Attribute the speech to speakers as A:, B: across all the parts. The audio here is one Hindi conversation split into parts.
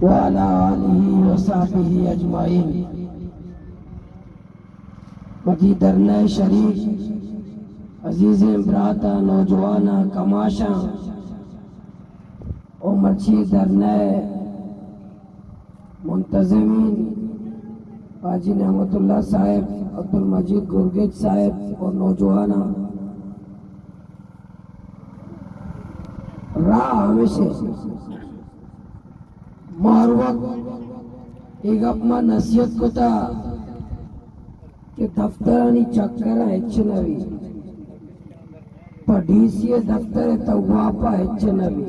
A: व अला आलिहि व सहबिहि अजमाइन। मकी दरने शरीफ अजीज़ ब्राता नौजवाना कमाशा और मर्ची दरने मुंतज़मीन हाजी नेमतुल्लाह साहब, अब्दुल मजीद गुरगेज साहब और नौजवाना राह हमेशा मारवक एक अपना नसीहत को था कि दफ्तरानी चक्कर हेच्चनवी डीसी दफ्तर तवाफा हेच्चनवी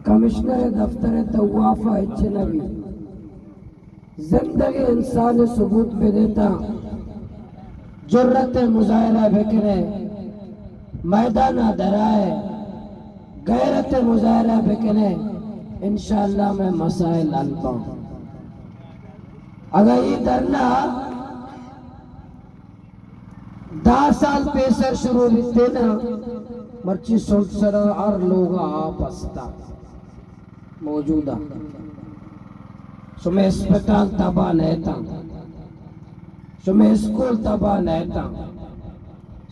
A: कमिश्नर दफ्तर तवाफा हेच्चनवी जिंदगी इंसान सबूत पे देता जुर्रत मुजाहरा बिकरे मैदान दराए गैरत मुजाहरा बिकरे इंशाअल्लाह मैं मसाइल हल पाऊं। अगर ये धरना 10 साल पेशर शुरू लिखते ना मर्ची सोचरा और लोग आपस्ता मौजूदा सुमे अस्पताल तबाह नहता सुमे स्कूल तबाह नहता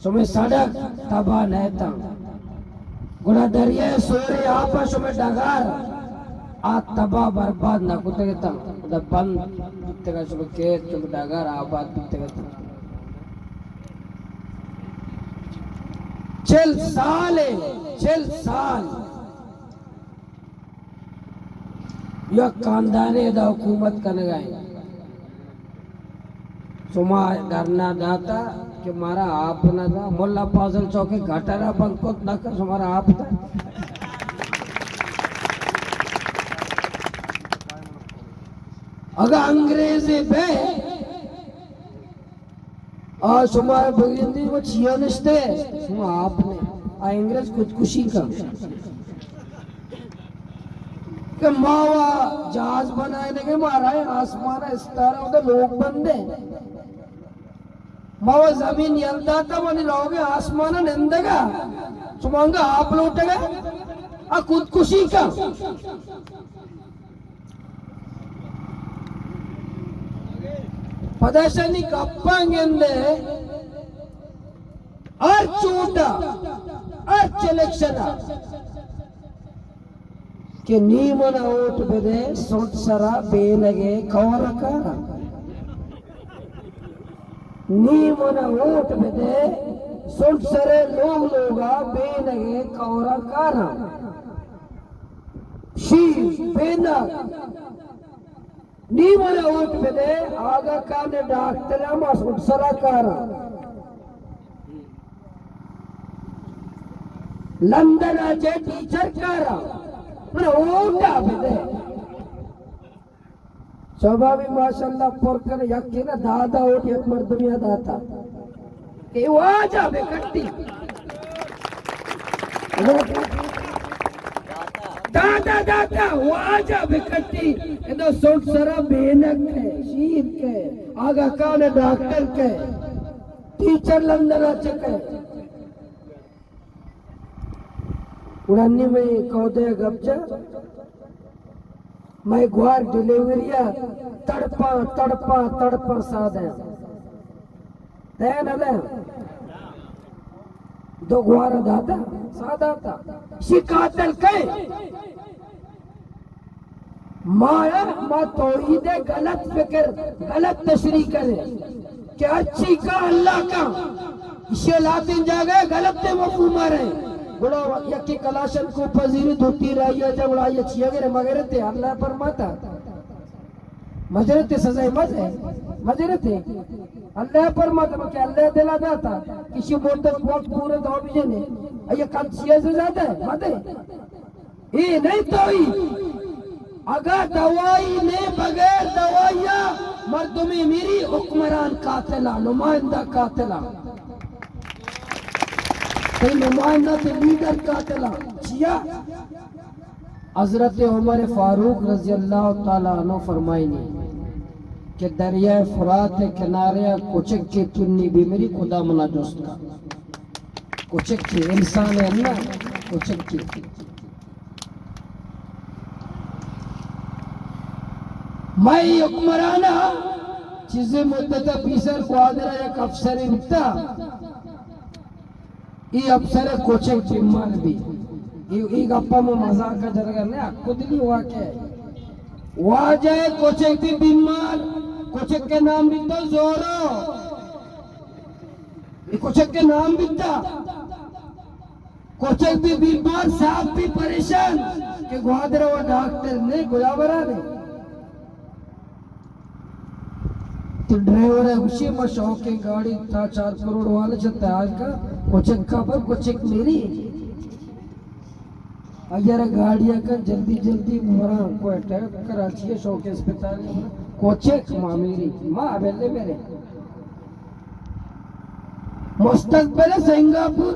A: सुमे सड़क तबाह नहता गुड़ा दरिया सोरे आपा सुमे डगार आ तबाह बर्बाद ना कुतेगता उदा बंद कुतेगा सुमे केत सुमे डगार आबाद कुतेगता चल साल यह खानदाने दा हुकूमत करने गए सुमा डरना दाता कि मारा आप ना था मुल्ला फाजल चौके घटारा बंद को ना कर सुमारा आप था अगर अंग्रेजी पे और सुमारे बगिंदी वो छियानिस्ते सुमा आपने आ अंग्रेज खुदकुशी का कि मावा जहाज बनाए के मारा है आसमान इस्तारा उधर लोग बंदे मावा जमीन यलदा का मनी रहोगे आसमान निंदेगा सुमांगा आप लौटेगा आ खुदकुशी का पदाशनी कप्पांगेंदे और चूटा और चलेक्शना कि नीमना ओट बेदे सोट सरा बेलगे कौरकारा नीमना ओट बेदे सोट सरे लोगा बेलगे कौरकारा शी बेना नीमना ओट बेदे आगा काने डॉक्टर मा सोट सरा कारा लंदन आचे टीचर कारा ओटा बेदे स्वाभाविक माशाल्लाह पोरकर यक्के ना दादा ओट एक मर्दमिया दाता के वाजा बे कट्टी दादा दादा वाजा बे कट्टी एदो सोट सरा बेनक है शीर के आगा काने डॉक्टर के टीचर लंदन आचे के उड़ानी में कौदे गबजा मैं ग्वार डिलीवरिया तड़पा तड़पा तड़पा साधे तैन अले दो ग्वार दाता साधा था शिकातल के माया मा तौहीदे गलत फिक्र गलत तशरीह करे कि अच्छी का अल्लाह का इसे लातिन जागे गलत मफहूम आ रहे गुड़ा यकी कलाशन को पजीरी धोती रही है जब ये छिया गरे मगरे थे अल्लाह पर माता मजरते सजाए मजे मजरते अल्लाह पर माता क्या अल्लाह दिला जाता किसी मोटर वक्त पूरे दो बीजे ने ये कल छिया से जाता है मते ये नहीं तो ही अगर दवाई ने बगैर दवाइया मर्दुमी मेरी हुक्मरान कातिला नुमाइंदा कातिला नुमाइंदा थे लीडर कातिला छिया हजरत उमर फारूक रजी अल्लाह ताला अन्हु फरमाइनी कि दरिया फुरात किनारे कुचक की चुन्नी भी मेरी खुदा मना दोस्त का कुचक की इंसान है ना कुचक की मैं हुक्मराना चीजें मुद्दत पीसर क्वादरा एक अफसर बिता ಈ ಅಪ್ಸರ ಕೋಚಿಂಗ್ ಚಿಮ್ಮನ್ ಬಿ ಈಗ ಅಪ್ಪ ಅಮ್ಮ ಮಜಾಕ ಜರಗನೆ ಅಕ್ಕುದಿಲಿ ವಾಕೆ वाजे कोचक भी बीमार कोचक के नाम भी तो जोरो ये कोचक के नाम भी था कोचक भी बीमार साहब भी परेशान कि ग्वादरा वो डॉक्टर ने गुलाबरा ने तो ड्राइवर है उसी में शौक की गाड़ी था 4 करोड़ वाले चलता है आज का कोचक का पर कोचक मेरी अगर गाड़ियां का जल्दी जल्दी मरा को अटैक कराची है शौक अस्पताल कोचक माँ मेरी माँ अबेले मेरे मुस्तकबिल सिंगापुर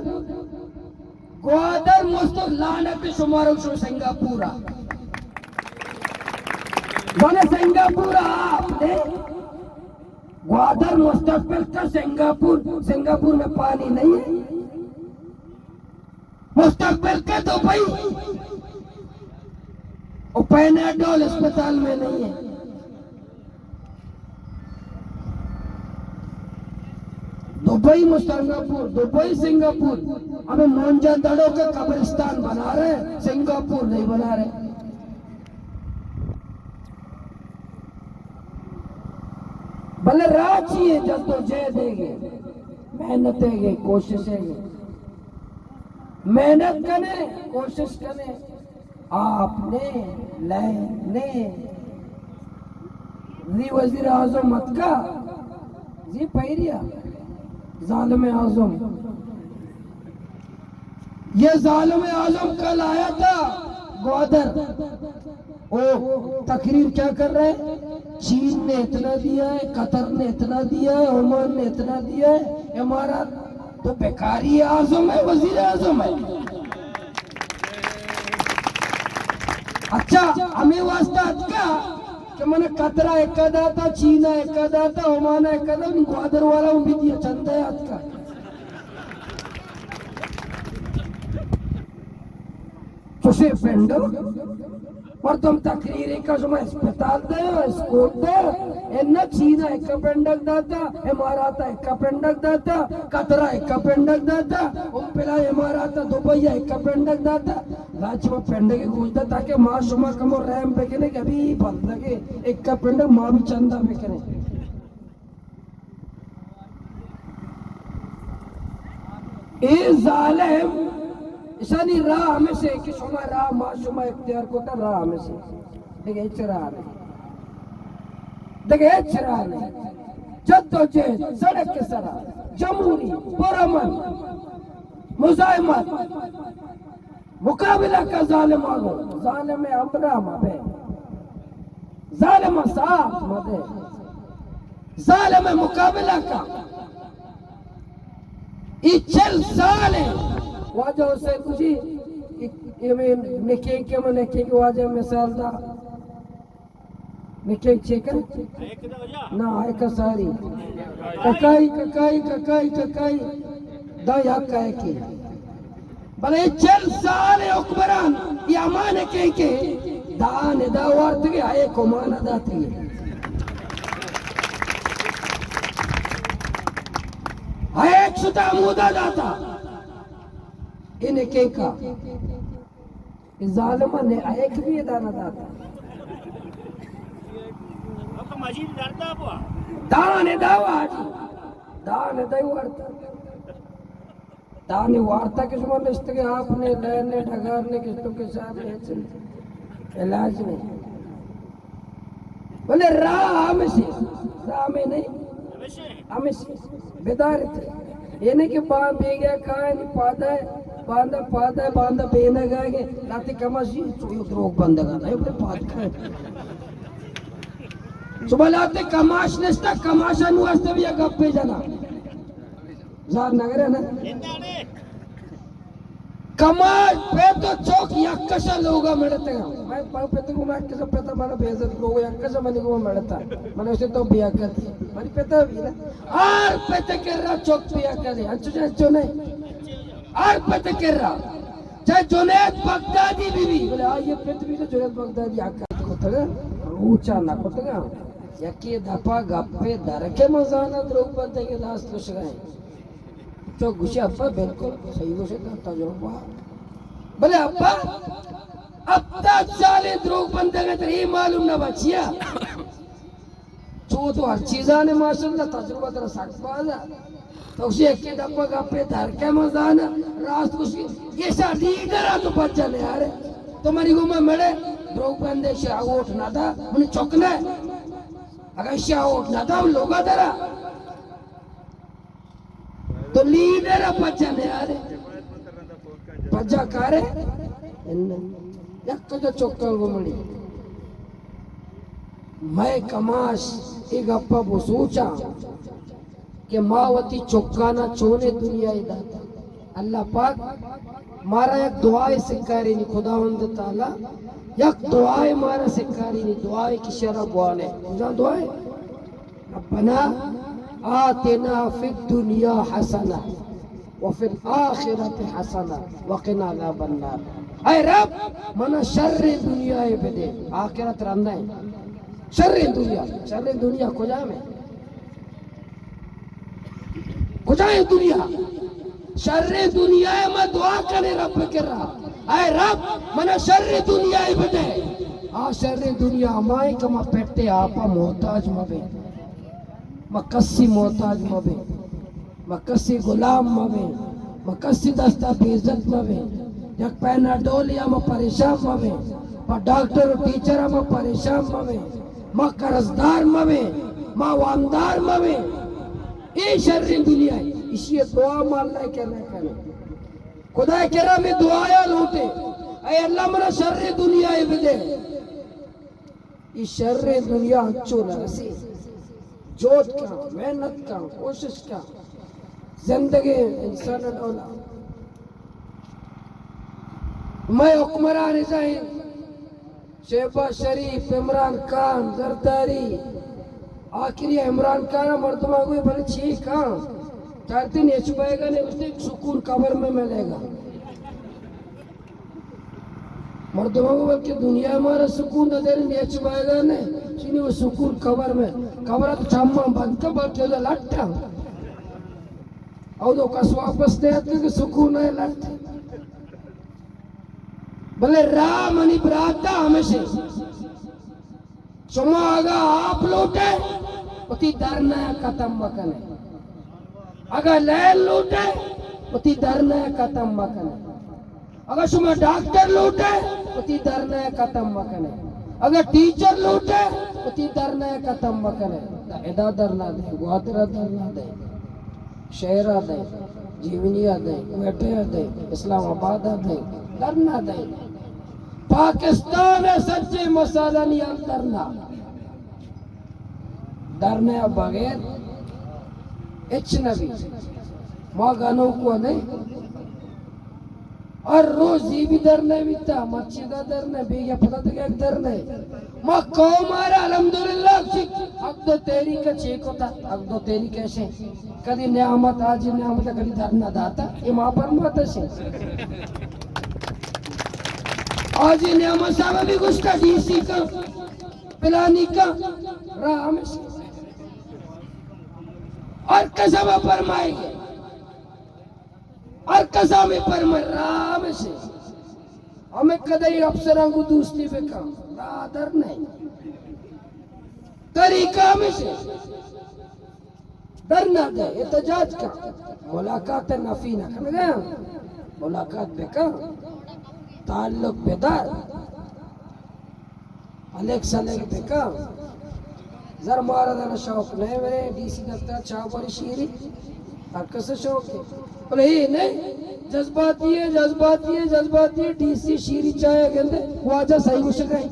A: ग्वादर मुस्तक लाने पे शुमार सिंगापुरा बने सिंगापुरा आपने ग्वादर मुस्तकबिल का सिंगापुर में पानी नहीं है मुस्तकबिल का दुबई और पैनाडोल अस्पताल में नहीं है दुबई सिंगापुर अबे मोहनजोदड़ो का कब्रिस्तान बना रहे सिंगापुर नहीं बना रहे भले रांची है जद्दोजहदेंगे मेहनतेंगे कोशिशेंगे मेहनत करें कोशिश करें आपने लेने जी वजीर आजम मत का जी पैरिया जालिम आजम ये जालिम आजम कल आया था ग्वादर ओ तकरीर क्या कर रहे हैं चीन ने इतना दिया है कतर ने इतना दिया है ओमान ने इतना दिया है हमारा तो बेकारी आजम है वजीर आजम है अच्छा हमें वास्ता का कि मैंने कतरा एक दाता चीना एक दाता ओमान एक दाता ग्वादर वाला भी दिया चंदा है आज का तो सिर्फ पेंडो और तुम तकरीरी का जो अस्पताल दे स्कूल दे इन्ना चीना एक पेंडक दाता इमारात एक पेंडक दाता कतरा एक पेंडक दाता उम्पिला इमारात दुबई एक पेंडक दाता राज्य में पेंडक के गुजदा ताकि माँ शुमा कमो रैम पे के कि अभी बंद लगे एक पेंडक माँ भी चंदा पे करे ए जालिम इसानी राह में से कि शुमा राह माशुमा इख्तियार को ता राह में से देखे चरा ने जद्दोजहद सड़क के सरा जमहूरी पुरअमन मुजाहिमत मुकाबला का जालिम आगो जालिम अमरा मबे जालिम साथ मदे जालिम मुकाबला का ये चल साले वाजा से कुछ ये निके के मन निके के वाजा मिसाल दा निके चेकर ना है का सारी ककाई दा या काय की भले चल सारे हुक्मरान ये अमान के दान दा वर्त के आए को माना दाती आए सुता मुदा दाता इन्हें के का जालिमा ने एक भी दाना दाता दाने वार्ता किस मन के आपने लेने ढगारने किस्तों के साथ इलाज नहीं बोले राह में नहीं हमेशा बेदारित ये नहीं कि बे गया कहा नहीं बांधा बेना गए लाते कमाशी रोग बंद करना है पाद खाए सुबह लाते कमाश नस्ता कमाशा नुआस्ते भी गप्पे जाना जार नगर है ना कमाल पे तो चौक यक्कशा लोगा मिलते हैं मैं पे तो मैं किसे पता माना बेइज्जत लोग यक्कशा मनी को मिलता मैंने उसे तो बिया कर मनी पता भी ना और पता कर रहा चौक बिया करे अच्छो नहीं और पता कर रहा चाहे जुनैद बगदादी बीवी बोले ये पृथ्वी से जुनैद बगदादी आका को था ऊंचा ना कुतगा यके दफा गप्पे दरके मजाना द्रोग बनते के लास्ट कुछ गए तो गुस्से अब्बा बिल्कुल सही गुस्से करता जो बोले अब्बा अब तक साले द्रोग बनते के तेरे मालूम ना बचिया तो हर चीज़ आने माशाल्लाह तजुर्बा तेरा सकबाजा तो उसे एक दफा गप्पे दरके मजाना रात कुछ ये सा लीडर आ तो बच जाने यार तो मरी गुमा मेरे द्रोग बंदे से आउट ना था उन्हें चौकना अगर से आउट ना था उन लोगा तेरा तो लीडर बच जाने यार बच्चा करे यक तो चौका गुमड़ी मैं कमाश एक अप्पा वो सोचा कि मावती चौकाना चोने दुनिया दाता अल्लाह पाक मारा एक दुआए सिक्कारी नहीं खुदावंद ताला एक दुआए मारा सिक्कारी नहीं दुआए की शरफ वाले खुदा दुआए रब्बना आतिना फिद दुनिया हसना व फिल आखिरति हसना व क़िना अज़ाबन नार ऐ रब मना शर्र दुनिया बेदे आखिरत रंदा है शर्र दुनिया खुदा में खुदा है दुनिया शर्र दुनिया में दुआ करे रब के रहा ऐ रब मना शर्र दुनिया बदे आ शर्र दुनिया माय कमा पेटे आपा मोहताज मबे मकसी मोहताज मबे मकसी गुलाम मबे मकसी दस्ता बेइज्जत मबे जब पैना डोलिया में परेशान मबे पर डॉक्टर और टीचर में परेशान मबे माँ कर्जदार मबे माँ वामदार मबे ये शर्र दुनिया है इसी दुआ मारना करना करे खुदा कह रहा मैं दुआया लूटे ऐ अल्लाह मना शर्र दुनिया है बदे इस शर्र दुनिया अच्छो लरसी जोत का मेहनत का कोशिश का जिंदगी इंसान डोला मैं हुक्मरान जाहिर शहबाज शरीफ इमरान खान जरदारी आखिरी इमरान खान मर्दमा को भले ठीक हाँ चाहते नहीं छुपाएगा नहीं उसने सुकून कब्र में मिलेगा मर्दमा को बल्कि दुनिया हमारा सुकून तो देर नहीं छुपाएगा नहीं चीनी वो सुकून कब्र में कब्र तो छामा बंद कर बल्कि उधर लट्टा और तो कस वापस दे आते कि सुकून है लट्टे भले राम अनि ब्राता हमेशा सुमागा आप लूटे उती डरना खत्म मकने अगर लैल लूटे उती डरना खत्म मकने अगर सुमा डॉक्टर लूटे उती डरना खत्म मकने अगर टीचर लूटे उती डरना खत्म मकने एदा डरना दे ग्वादरा डरना दे शहरा दे जीवनिया दे वेटे दे इस्लामाबाद दे डरना दे पाकिस्तान है सच्चे मसाला नहीं डरना डरने बगैर इच्छनबी माँ गानों को नहीं और रोज ये भी डरने भी था मच्छी का डरने बेगा पता तो क्या डरने माँ कौम मारा अल्हम्दुलिल्लाह अब्दो तेरी का चेक होता अब्दो तेरी कैसे कभी नियामत आज नियामत कभी डरना दाता ये माँ पर मत से आज नियामत साहब भी कुछ का डीसी का पिलानी का राम और कसम फरमाएंगे और कसम फरमा राम से हमें कदई अफसरों को दूसरी पे काम रादर नहीं तरीका में से डरना दे एहतजाज का मुलाकात नफी ना कर गया मुलाकात बेकार ताल्लुक बेदार अलेक्सा लेके बेकार जर मारा देना शौक नहीं मेरे डीसी दफ्तर चाव बड़ी शीरी और कैसे शौक है बोले ये नहीं जज्बाती है डीसी शीरी चाहे कहते वो आजा सही हो सके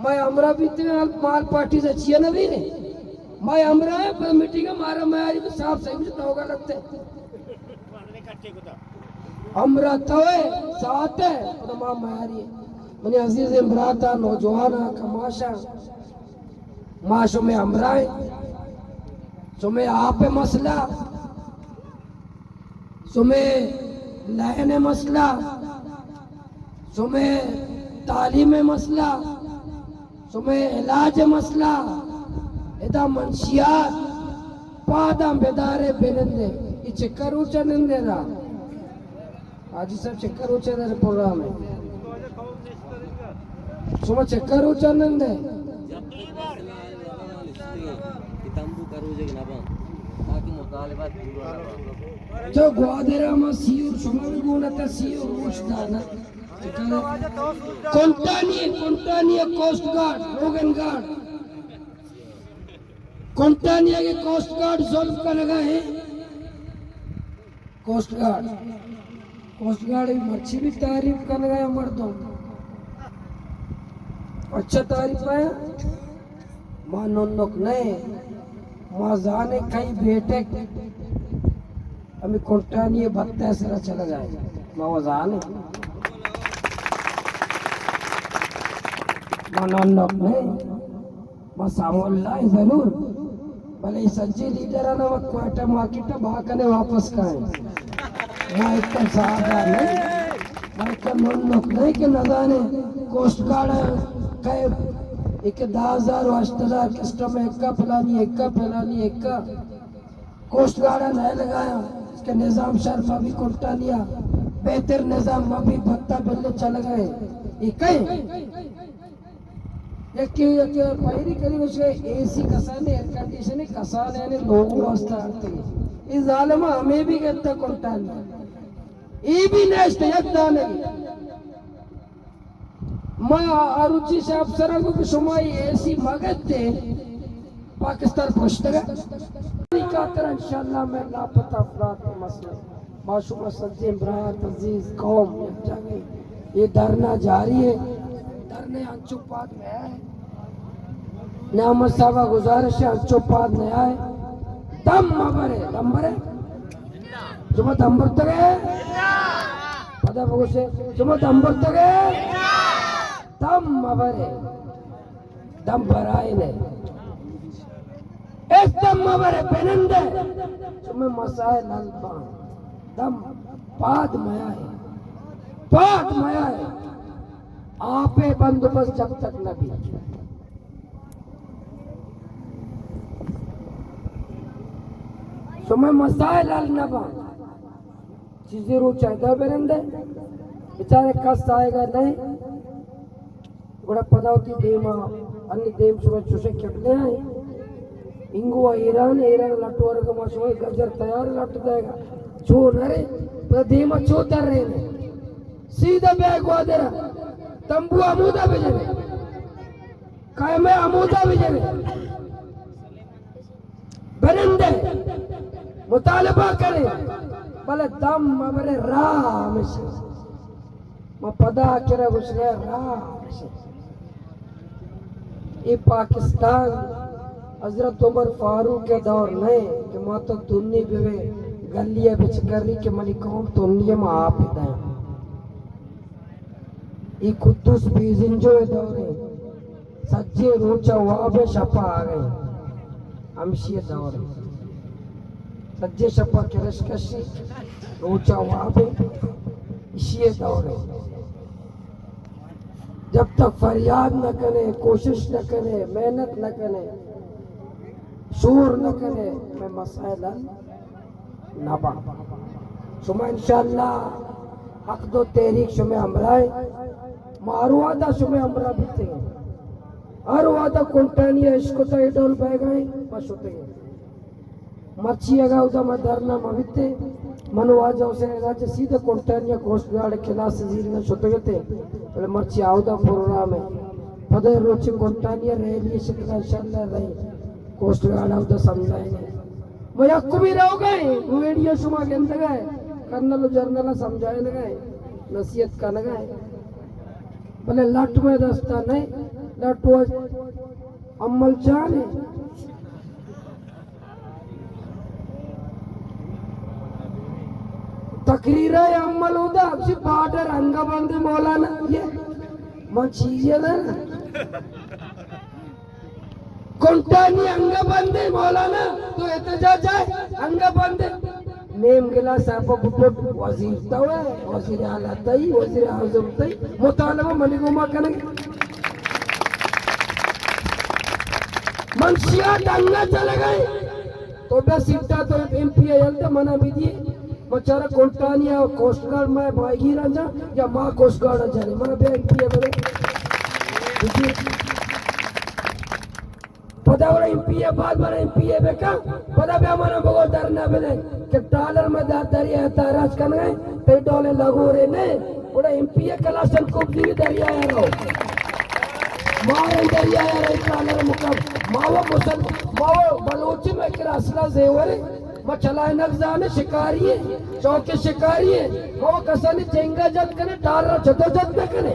A: मैं हमरा भी माल पार्टी से चाहिए ना भी नहीं मैं हमरा है पर मीटिंग मारा मैं आज साफ सही से होगा लगते हमरा तवे साथ है तो मां मारी मने अजीज इमराता नौजवाना कमाशा माशो में हमराए सो में आप मसला सो में लाइन मसला सो में तालीम मसला तुम्हें इलाज मसला इदा मंशियात पादा बेदारे बेनंदे ये चक्कर ऊंचा नंदे दा आज सब चक्कर ऊंचा दे प्रोग्राम है तुम्हें चक्कर ऊंचा नंदे जो ग्वादरा में सीयूर शुमार गुणता सीयूर रूचदाना कोंटानिया कोस्ट गार्ड रोगन गार्ड कोंटानिया के कोस्ट गार्ड जोल्फ का लगा है कोस्ट गार्ड मच्छी भी तारीफ का लगा है मर्दों अच्छा तारीफ है मानो लोग नहीं माजाने कई बेटे हमें कोंटानिया भत्ता ऐसा चला जाए माजाने मानो नहीं सामोल्ला जरूर भले सज्जी लीडर है ना वो क्वार्टर मार्केट भागने वापस का है मैं इतना सादा नहीं मैं इतना मन लोग नहीं कि न जाने कोस्ट गार्ड कहे एक 10,000 8,000 कस्टम एक का फैलानी एक का कोस्ट गार्ड नहीं लगाया इसके निजाम शर्फ अभी कोटा लिया बेहतर निजाम अभी भत्ता बिल्ले चल गए एक पहली करी उसके एसी कसाने एयर कंडीशनिंग कसाने ने लोगों वास्ता आते इस जालिमा हमें भी कहता कोटा लिया ये भी नेस्ट यद्दा नहीं मैं आरुचि से अफसरों को शुमाई ऐसी मगते पाकिस्तान पुश्तगा निकातर इंशाल्लाह मैं लापता अफराद के मसले माशूम सज्जे इमरान अजीज कौम ये धरना जारी है धरने अंचुपात में है नामत साहब गुजारिश है अंचुपात में आए दम मबरे जुमा दम तक है पता बगो से जुमा दम तक है दम मबरे दम भराए नहीं एक दम मबरे पेनंदे तुम्हें मसाए नलपा दम पाद मया है आपे बंदोबस्त जब तक न भी तुम्हें मसाए लाल नबा चीजें रो चाहता बेरंदे बेचारे कष्ट आएगा नहीं बड़ा पदावती देमा अन्य देम सुबह चुसे कितने आए इंगुआ ईरान लट्टू वर्ग माशुआ गजर तैयार लट्टू देगा जो नरे पर देमा चो तर रहे ने सीधा बैग वादरा तंबू अमूदा भेजने कायमे अमूदा भेजने बरंदे मुतालबा करे भले दम मरे राम से मैं पदा करे उसने राम से ये पाकिस्तान हजरत उमर फारूक के दौर नहीं कि मैं तो दुन्नी बेवे गलिया बिच करी के मनी कौम दुनिया में आप है ये कुद्दूस बीजिन जो दौर है सज्जे रोचा वाबे शपा आ गए हमशी दौर है सज्जे शपा के रशकशी रोचा वाबे इसी दौर है जब तक फरियाद न करे कोशिश न करे मेहनत न करे शोर न करे मैं मसाइल न बा शुमा इंशाअल्लाह हक दो तहरीक शुमे हमराए मारू आदा शुमे हमरा भी थे हर वादा कुंटानिया इसको तो इडोल बह गए बस होते मच्छी अगा उदा मदरना मविते मनुवाजा उसे राजा सीधे कुंटानिया कोस्ट गार्ड खिलाफ जीर में छुट गए थे बोले मच्छी आउदा प्रोग्राम है पदे रोचे कुंटानिया रैली शिकला इंशाअल्लाह रही कोस्ट गार्ड आउदा समझाएंगे वो यक्कु भी रहो गए वीडियो शुमा के अंदर गए कर्नल जर्नल समझाए लगे नसीहत का लगाए बोले लट में दस्ता नहीं लट अमल जाने तकरीर अमल होता आपसे बाटर अंगा बंदे मौलाना ये मैं चीज़ ना कुंटानी अंगा बंदे मौलाना तो एहतजाज जाए अंगा बंदे नेम गिला साहब बुट वजीर तवे वजीर आला तई वजीर आजम तई मुतालबा मलिकुमा करेंगे मंशिया डंगा चले गए तो बे सीटा तो एमपी आयल मना भी दिए मचारा कोंटानिया कोस्ट गार्ड में भाई राजा या माँ कोस्ट गार्ड जाने मना बे एमपी बरे पता वाला एमपी बाद वाला एमपी बेका पता बे हमारा बहुत डरना बेले कि डॉलर में दरिया है ताराज कर गए ते डॉलर लगो रे ने बड़ा एमपी कलासन को भी दरिया है रो मारे दरिया है डॉलर मुकम मावा मुसल मावा बलोच में करासला जेवर मचला नगजाने शिकारी है चौके शिकारी है मावा कसने चेंगा जद करे डॉलर जदोजद न करे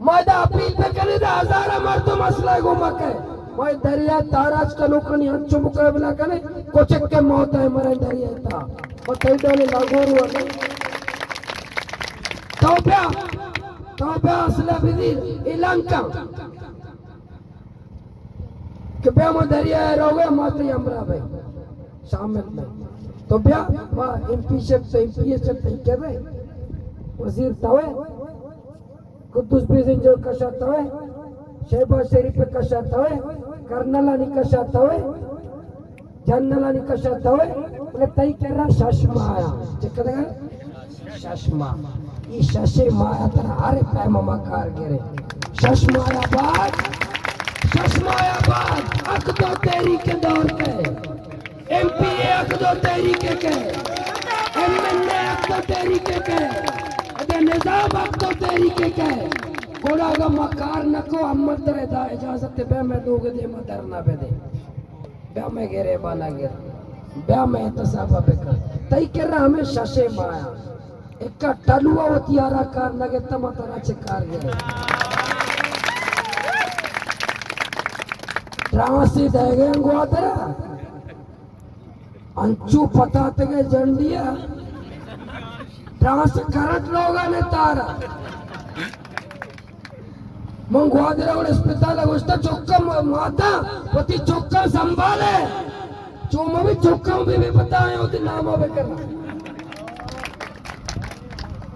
A: मादा अपील पे करे हजारा मर्द मसला घुमक है मैं दरिया ताराज का नौकरी हंचो मुकाबला करे कोचक के मौत है मरे दरिया था और कई डाले लागू हुआ तौबा असला बिदिर इलांका कि बे मैं दरिया रोगे माते हमरा भाई शामिल में तो बे मां एमपी से कह रहे वजीर तवे कुद्दूस पैसेंजर कशा तवे शहबाज शरीफ पे कशा तवे कर्नला निकशा तवे जनरला निकशा तवे बोले तई केरा शशमा आया चकदगा शशमा ई शशे माया तरह हरे पैमा कार गिरे शशमाया बाद अकदो तेरी के दौर पे एमपी अकदो तेरी के एमएनए अकदो तेरी के निजाम अकदो तेरी के गोड़ा का मकार नको अम्मत तेरे दा इजाजत बे मैं दोगे दे मदर ना बे दे बे मैं गिरे बना गिर बे मैं तसाबा पे कर तई कर रहा हमें शशे माया एक टलुआ होतियारा कार लगे तम तरा चिकार गिरे त्रासी देगे गोतरा अंचू पता तगे जंडिया त्रास करट लोगा ने तारा मंगवादरा और अस्पताल अवस्था चौका माता पति चौका संभाले चोमा भी चौका भी पता है उधर नाम आवे करना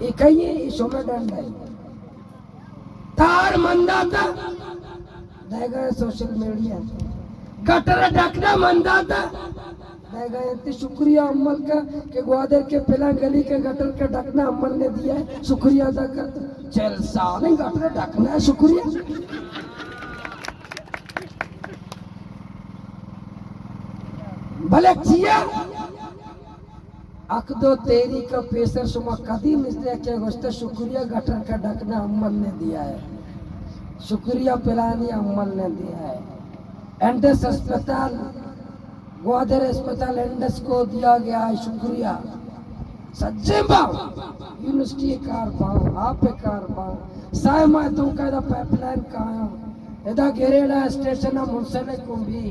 A: ये कहिए इसो में डंड है तार मंदा था देगा सोशल मीडिया गटर ढकना मंदा था देगा इतनी शुक्रिया अम्मल का कि ग्वादर के पिला गली के गटर का ढकना अम्मल ने दिया है शुक्रिया अदा करता चल साले गटर ढकना है शुक्रिया भले चिया अकदो तेरी का पेशर सुमा कदी मिसले के गोश्त शुक्रिया गटर का ढकना अम्मल ने दिया है शुक्रिया पिलानी अम्मल ने दिया है एंडस अस्पताल ग्वादर अस्पताल एंडस को दिया गया है शुक्रिया सच्चे बाव यूनिवर्सिटी कार बाव आप कार बाव साय मैं तो कहता पाइपलाइन कहाँ इधर गेरेड़ा स्टेशन मुंसले को भी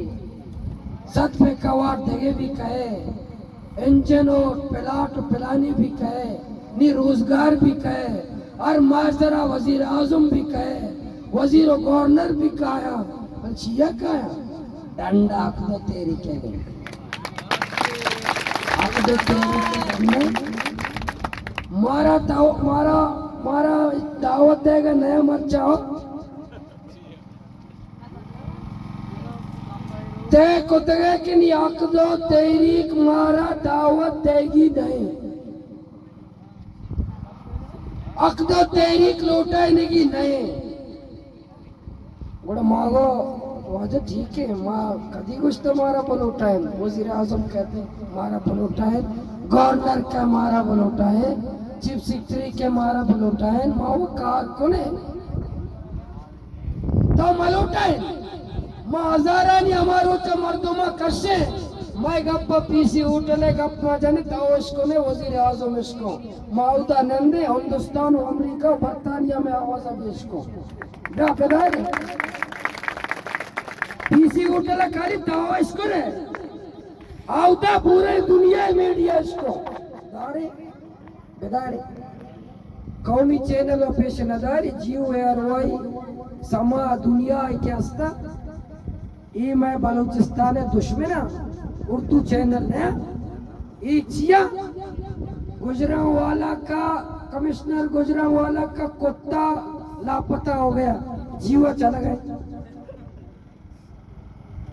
A: सत पे कवार देगे भी कहे इंजन और पिलाट पिलानी भी कहे नी रोजगार भी कहे और माजरा वजीर आजम भी कहे वजीर गवर्नर भी कहा बल्चिया कहा डंडा अकदो तेरी के गए अकदो तेरी के डंडे मारा दावत देगा नया मर जाओ ते को देगा कि नहीं अकदो तेरी मारा दावत देगी नहीं अकदो तेरी लौटा नहीं बड़ा मांगो वाजा ठीक है माँ कभी कुछ तो मारा बनोटा है वजीर आजम कहते हैं मारा बनोटा है गवर्नर का मारा बनोटा है चीफ सेक्रेटरी के मारा बनोटा है माँ वो कार कौन है तो मलोटा है माँ हजारा नहीं हमारो च मर्दों में कशे मैं गप्पा पीसी उठले गप्पा जाने तो इसको ने वजीर आजम इसको माउदा नंदे हिंदुस्तान अमेरिका बर्तानिया में आवाज अब इसको क्या कदार पीसी उठला खाली दावा इसको रे आवता पूरे दुनिया मीडिया इसको दारे बेदारे कौमी चैनल पेश नदारी जियो एयरवाई समा दुनिया क्या असता ये मैं बलूचिस्तान दुश्मना उर्दू चैनल है ये चिया गुजरांवाला का कमिश्नर गुजरांवाला का कुत्ता लापता हो गया, जीवा चला गया।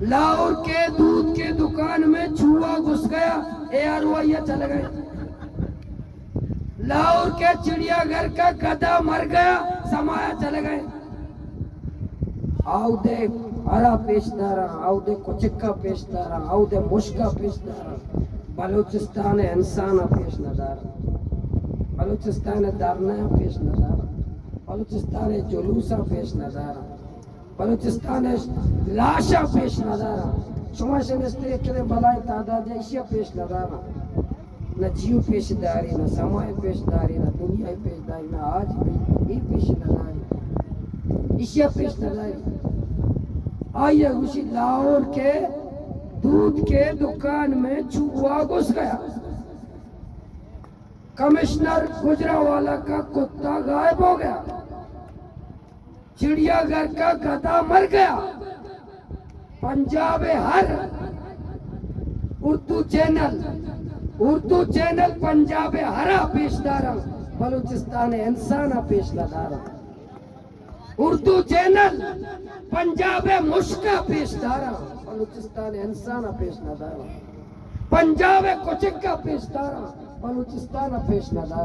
A: लाहौर के दूध के दुकान में चूहा घुस गया, AROIया चले गए। लाहौर के चिड़ियाघर का गधा मर गया, समाया चले गए। आओ दे हरा पेशदारा, आओ दे कुचिक्का पेशदारा, आओ दे मुश्का पेशदारा, बलूचिस्तान इंसान पेशनदारा, बलूचिस्तान दारना पेशनदारा, बलूचिस्तान जुलूसा पेशनदारा, बलूचिस्तान लाशा पेशनदारा, शुमाश नस्ते के बलाय तादाद एशिया पेशनदारा, न जीव पेशदारी, न समय पेशदारी, न दुनिया पेशदारी, न आज भी पेशदारी, एशिया पेशदारी। आइए उसी लाहौर के दूध के दुकान में चूहा घुस गया। कमिश्नर गुजरावाला का कुत्ता गायब हो गया, चिड़ियाघर का गधा मर गया। पंजाब हर उर्दू चैनल पंजाब हरा पेशदारा, बलूचिस्तान इंसाना पेशदारा, उर्दू चैनल पंजाब मुश्का पेशदारा, बलूचिस्तान इंसाना पेशदारा, पंजाब कुचिक्का पेशदारा, बलूचिस्तान पेशदारा।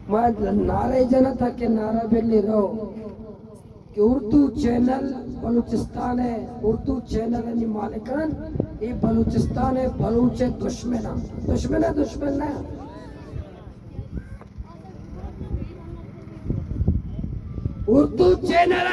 A: मैं नारे जनता के नारा बेली रहो कि उर्दू चैनल बलूचिस्तान है, उर्दू चैनल नि मालिकान ये बलूचिस्तान है, बलूच दुश्मन है, दुश्मन है। उर्दू चैनल